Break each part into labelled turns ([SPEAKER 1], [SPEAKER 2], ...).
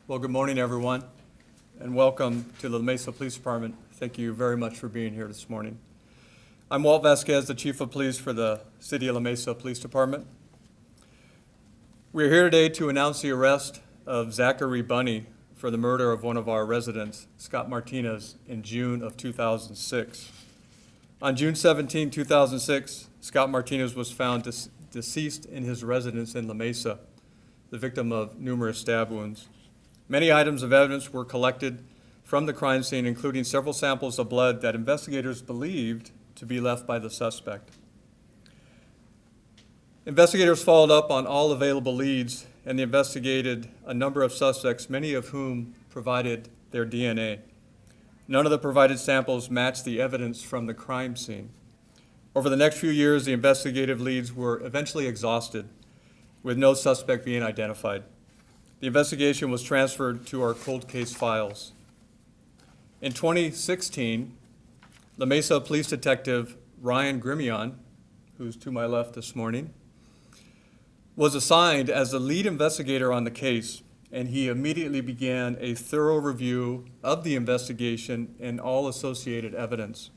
[SPEAKER 1] Well, good morning, everyone, and welcome to the Mesa Police Department. Thank you very much for being here this morning. I'm Walt Vasquez, the Chief of Police for the City of La Mesa Police Department. We're here today to announce the arrest of Zachary Bunny for the murder of one of our residents, Scott Martinez, in June of 2006. On June 17, 2006, Scott Martinez was found deceased in his residence in La Mesa, the victim of numerous stab wounds. Many items of evidence were collected from the crime scene, including several samples of blood that investigators believed to be left by the suspect. Investigators followed up on all available leads, and they investigated a number of suspects, many of whom provided their DNA. None of the provided samples matched the evidence from the crime scene. Over the next few years, the investigative leads were eventually exhausted, with no suspect being identified. The investigation was transferred to our cold case files. In 2016, La Mesa Police Detective Ryan Grimion, who's to my left this morning, was assigned as the lead investigator on the case, and he immediately began a thorough review of the investigation and all associated evidence.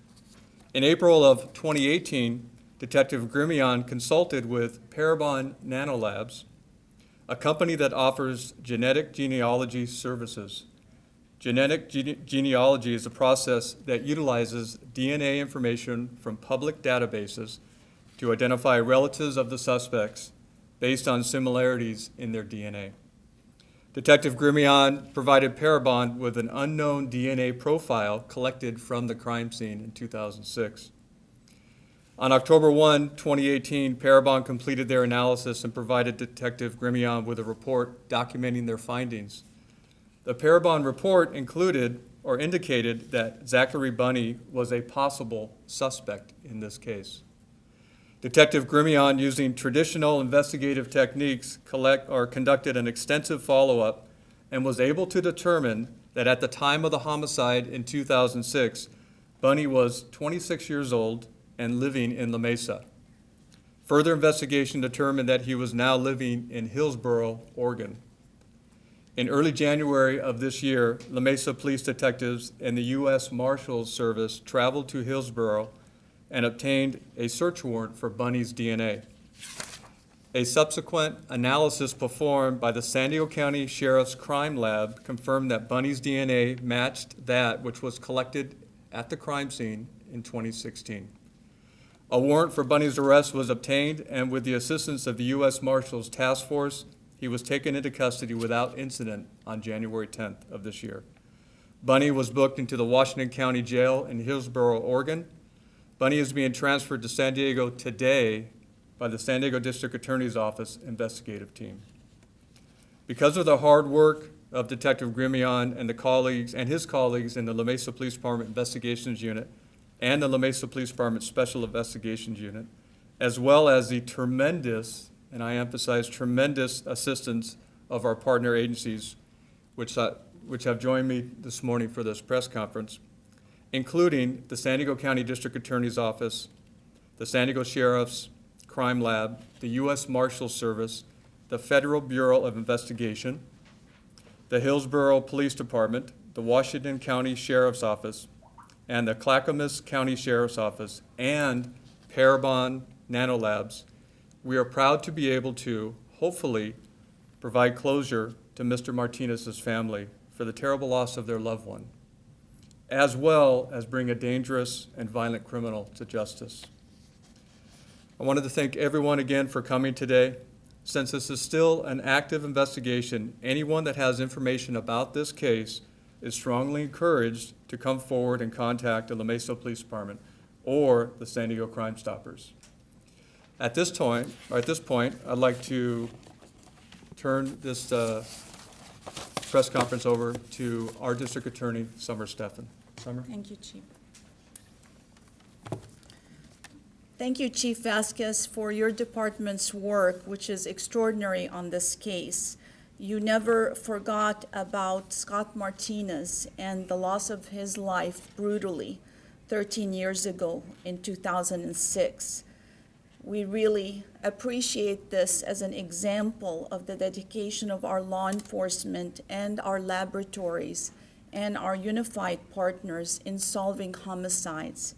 [SPEAKER 1] In April of 2018, Detective Grimion consulted with Parabon Nanolabs, a company that offers genetic genealogy services. Genetic genealogy is a process that utilizes DNA information from public databases to identify relatives of the suspects based on similarities in their DNA. Detective Grimion provided Parabon with an unknown DNA profile collected from the crime scene in 2006. On October 1, 2018, Parabon completed their analysis and provided Detective Grimion with a report documenting their findings. The Parabon report included or indicated that Zachary Bunny was a possible suspect in this case. Detective Grimion, using traditional investigative techniques, conducted an extensive follow-up and was able to determine that at the time of the homicide in 2006, Bunny was 26 years old and living in La Mesa. Further investigation determined that he was now living in Hillsboro, Oregon. In early January of this year, La Mesa police detectives and the U.S. Marshals Service traveled to Hillsboro and obtained a search warrant for Bunny's DNA. A subsequent analysis performed by the San Diego County Sheriff's Crime Lab confirmed that Bunny's DNA matched that which was collected at the crime scene in 2016. A warrant for Bunny's arrest was obtained, and with the assistance of the U.S. Marshals Task Force, he was taken into custody without incident on January 10th of this year. Bunny was booked into the Washington County Jail in Hillsboro, Oregon. Bunny is being transferred to San Diego today by the San Diego District Attorney's Office investigative team. Because of the hard work of Detective Grimion and his colleagues in the La Mesa Police Department Investigations Unit and the La Mesa Police Department Special Investigations Unit, as well as the tremendous, and I emphasize tremendous, assistance of our partner agencies, which have joined me this morning for this press conference, including the San Diego County District Attorney's Office, the San Diego Sheriff's Crime Lab, the U.S. Marshals Service, the Federal Bureau of Investigation, the Hillsboro Police Department, the Washington County Sheriff's Office, and the Clackamas County Sheriff's Office, and Parabon Nanolabs. We are proud to be able to, hopefully, provide closure to Mr. Martinez's family for the terrible loss of their loved one, as well as bring a dangerous and violent criminal to justice. I wanted to thank everyone again for coming today. Since this is still an active investigation, anyone that has information about this case is strongly encouraged to come forward and contact the La Mesa Police Department or the San Diego Crime Stoppers. At this point, I'd like to turn this press conference over to our District Attorney, Summer Steffen. Summer?
[SPEAKER 2] Thank you, Chief. Thank you, Chief Vasquez, for your department's work, which is extraordinary on this case. You never forgot about Scott Martinez and the loss of his life brutally 13 years ago in 2006. We really appreciate this as an example of the dedication of our law enforcement and our laboratories and our unified partners in solving homicides.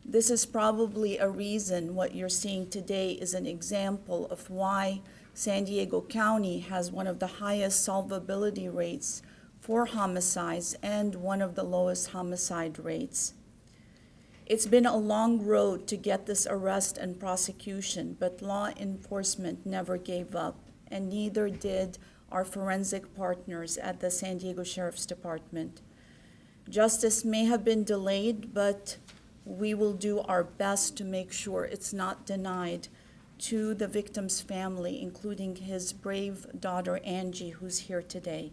[SPEAKER 2] This is probably a reason what you're seeing today is an example of why San Diego County has one of the highest solvability rates for homicides and one of the lowest homicide rates. It's been a long road to get this arrest and prosecution, but law enforcement never gave up, and neither did our forensic partners at the San Diego Sheriff's Department. Justice may have been delayed, but we will do our best to make sure it's not denied to the victim's family, including his brave daughter, Angie, who's here today.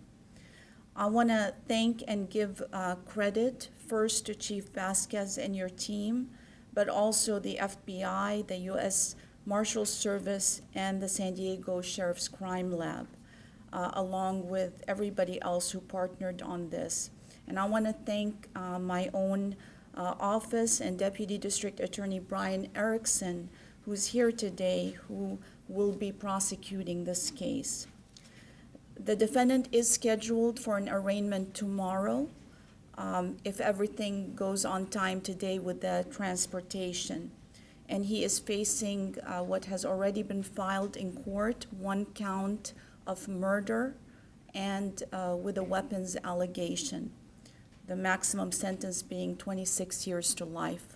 [SPEAKER 2] I want to thank and give credit first to Chief Vasquez and your team, but also the FBI, the U.S. Marshals Service, and the San Diego Sheriff's Crime Lab, along with everybody else who partnered on this. And I want to thank my own office and Deputy District Attorney Brian Erickson, who's here today, who will be prosecuting this case. The defendant is scheduled for an arraignment tomorrow, if everything goes on time today with the transportation. And he is facing what has already been filed in court, 1 count of murder and with a weapons allegation. The maximum sentence being 26 years to life.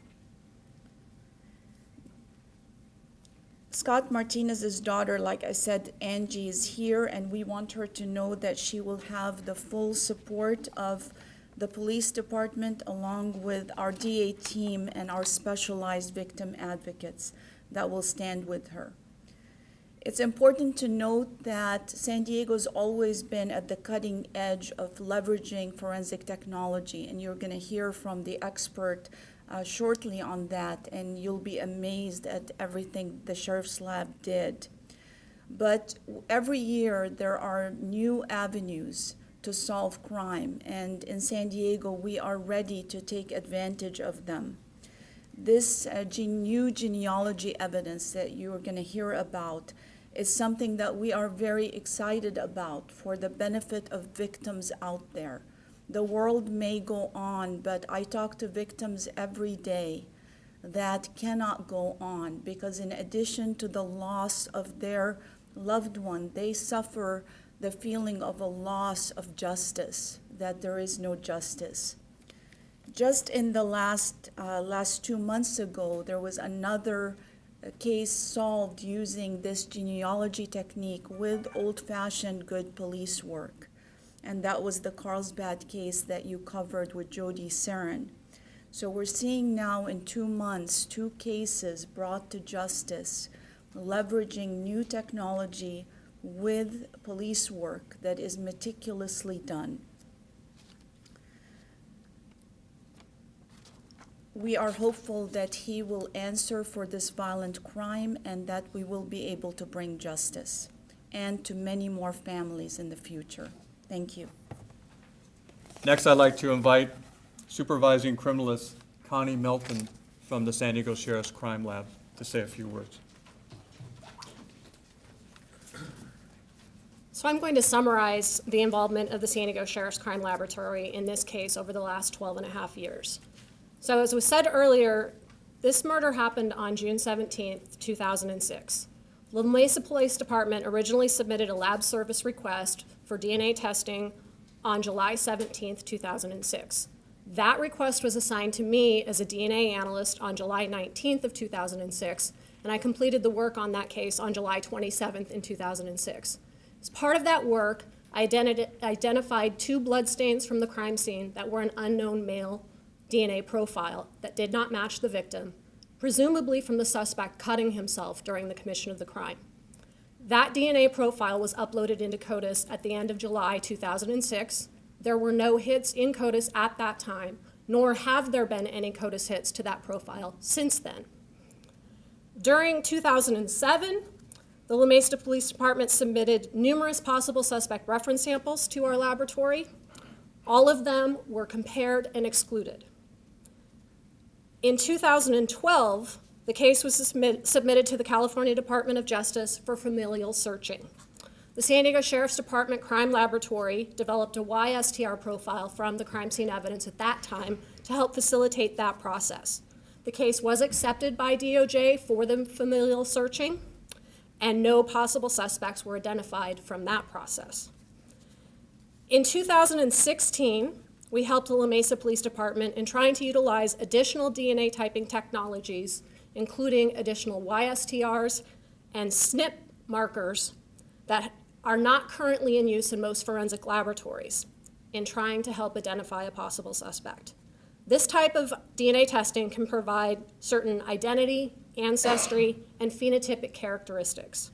[SPEAKER 2] Scott Martinez's daughter, like I said, Angie, is here, and we want her to know that she will have the full support of the police department along with our DA team and our specialized victim advocates that will stand with her. It's important to note that San Diego's always been at the cutting edge of leveraging forensic technology, and you're going to hear from the expert shortly on that, and you'll be amazed at everything the Sheriff's Lab did. But every year there are new avenues to solve crime, and in San Diego we are ready to take advantage of them. This new genealogy evidence that you're going to hear about is something that we are very excited about for the benefit of victims out there. The world may go on, but I talk to victims every day that cannot go on because in addition to the loss of their loved one, they suffer the feeling of a loss of justice, that there is no justice. Just in the last 2 months ago, there was another case solved using this genealogy technique with old-fashioned good police work. And that was the Carlsbad case that you covered with Jody Sarin. So we're seeing now in 2 months, 2 cases brought to justice, leveraging new technology with police work that is meticulously done. We are hopeful that he will answer for this violent crime and that we will be able to bring justice and to many more families in the future. Thank you.
[SPEAKER 1] Next, I'd like to invite Supervising Criminalist Connie Melton from the San Diego Sheriff's Crime Lab to say a few words.
[SPEAKER 3] So I'm going to summarize the involvement of the San Diego Sheriff's Crime Laboratory in this case over the last 12 and a half years. So as was said earlier, this murder happened on June 17th, 2006. La Mesa Police Department originally submitted a lab service request for DNA testing on July 17th, 2006. That request was assigned to me as a DNA analyst on July 19th of 2006, and I completed the work on that case on July 27th in 2006. As part of that work, I identified 2 bloodstains from the crime scene that were an unknown male DNA profile that did not match the victim, presumably from the suspect cutting himself during the commission of the crime. That DNA profile was uploaded into CODIS at the end of July 2006. There were no hits in CODIS at that time, nor have there been any CODIS hits to that profile since then. During 2007, the La Mesa Police Department submitted numerous possible suspect reference samples to our laboratory. All of them were compared and excluded. In 2012, The case was submitted to the California Department of Justice for familial searching. The San Diego Sheriff's Department Crime Laboratory developed a YSTR profile from the crime scene evidence at that time to help facilitate that process. The case was accepted by DOJ for the familial searching, and no possible suspects were identified from that process. In 2016, we helped the La Mesa Police Department in trying to utilize additional DNA typing technologies, including additional YSTRs and SNP markers that are not currently in use in most forensic laboratories, in trying to help identify a possible suspect. This type of DNA testing can provide certain identity, ancestry, and phenotypic characteristics.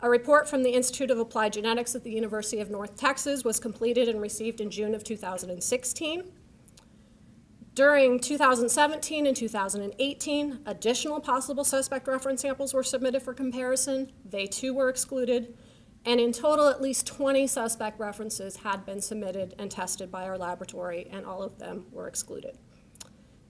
[SPEAKER 3] A report from the Institute of Applied Genetics at the University of North Texas was completed and received in June of 2016. During 2017 and 2018, additional possible suspect reference samples were submitted for comparison. They too were excluded. And in total, at least 20 suspect references had been submitted and tested by our laboratory, and all of them were excluded.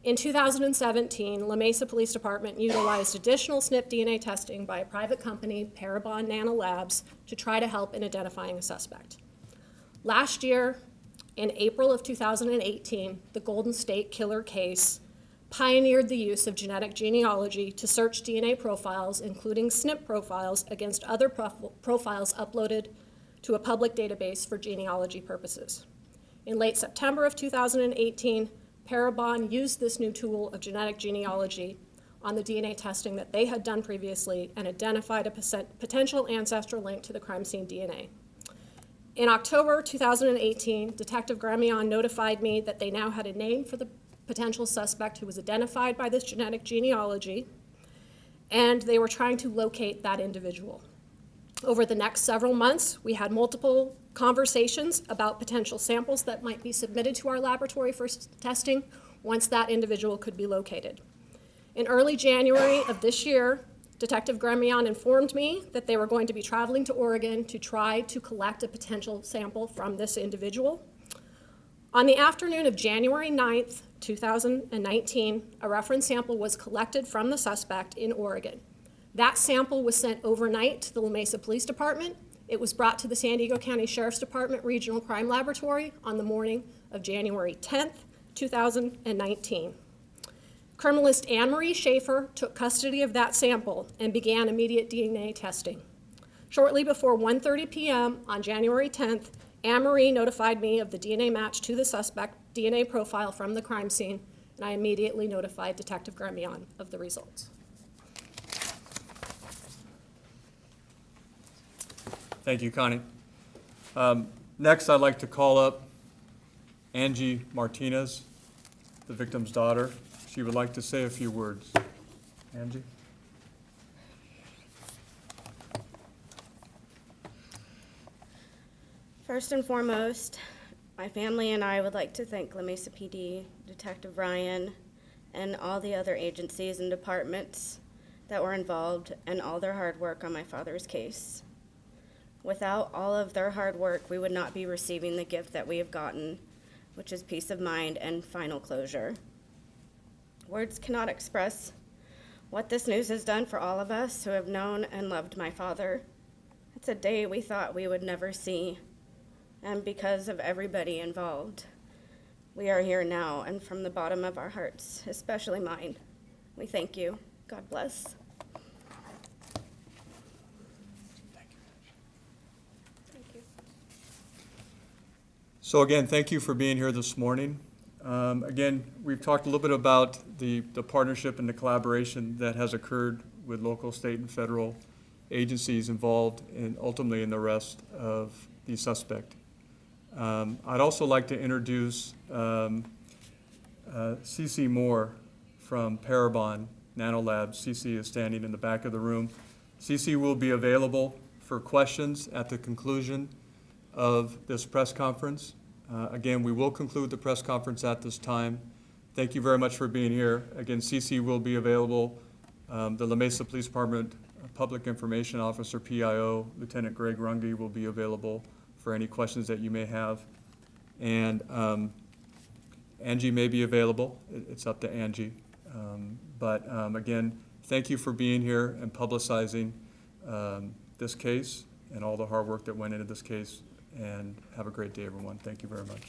[SPEAKER 3] In 2017, La Mesa Police Department utilized additional SNP DNA testing by a private company, Parabon Nanolabs, to try to help in identifying a suspect. Last year, in April of 2018, the Golden State Killer case pioneered the use of genetic genealogy to search DNA profiles, including SNP profiles, against other profiles uploaded to a public database for genealogy purposes. In late September of 2018, Parabon used this new tool of genetic genealogy on the DNA testing that they had done previously and identified a potential ancestral link to the crime scene DNA. In October 2018, Detective Gramion notified me that they now had a name for the potential suspect who was identified by this genetic genealogy, and they were trying to locate that individual. Over the next several months, we had multiple conversations about potential samples that might be submitted to our laboratory for testing once that individual could be located. In early January of this year, Detective Gramion informed me that they were going to be traveling to Oregon to try to collect a potential sample from this individual. On the afternoon of January 9th, 2019, a reference sample was collected from the suspect in Oregon. That sample was sent overnight to the La Mesa Police Department. It was brought to the San Diego County Sheriff's Department Regional Crime Laboratory on the morning of January 10th, 2019. Criminalist Anne-Marie Schaefer took custody of that sample and began immediate DNA testing. Shortly before 1:30 p.m. on January 10th, Anne-Marie notified me of the DNA match to the suspect DNA profile from the crime scene, and I immediately notified Detective Gramion of the results.
[SPEAKER 1] Thank you, Connie. Next, I'd like to call up Angie Martinez, the victim's daughter. She would like to say a few words. Angie?
[SPEAKER 4] First and foremost, my family and I would like to thank La Mesa PD, Detective Ryan, and all the other agencies and departments that were involved and all their hard work on my father's case. Without all of their hard work, we would not be receiving the gift that we have gotten, which is peace of mind and final closure. Words cannot express what this news has done for all of us who have known and loved my father. It's a day we thought we would never see, and because of everybody involved, we are here now, and from the bottom of our hearts, especially mine, we thank you. God bless.
[SPEAKER 1] So again, thank you for being here this morning. Again, we've talked a little bit about the partnership and the collaboration that has occurred with local, state, and federal agencies involved in ultimately in the arrest of the suspect. I'd also like to introduce Cece Moore from Parabon Nanolabs. Cece is standing in the back of the room. Cece will be available for questions at the conclusion of this press conference. Again, we will conclude the press conference at this time. Thank you very much for being here. Again, Cece will be available. The La Mesa Police Department Public Information Officer, PIO, Lieutenant Greg Runge, will be available for any questions that you may have. And Angie may be available. It's up to Angie. But again, thank you for being here and publicizing this case and all the hard work that went into this case. And have a great day, everyone. Thank you very much.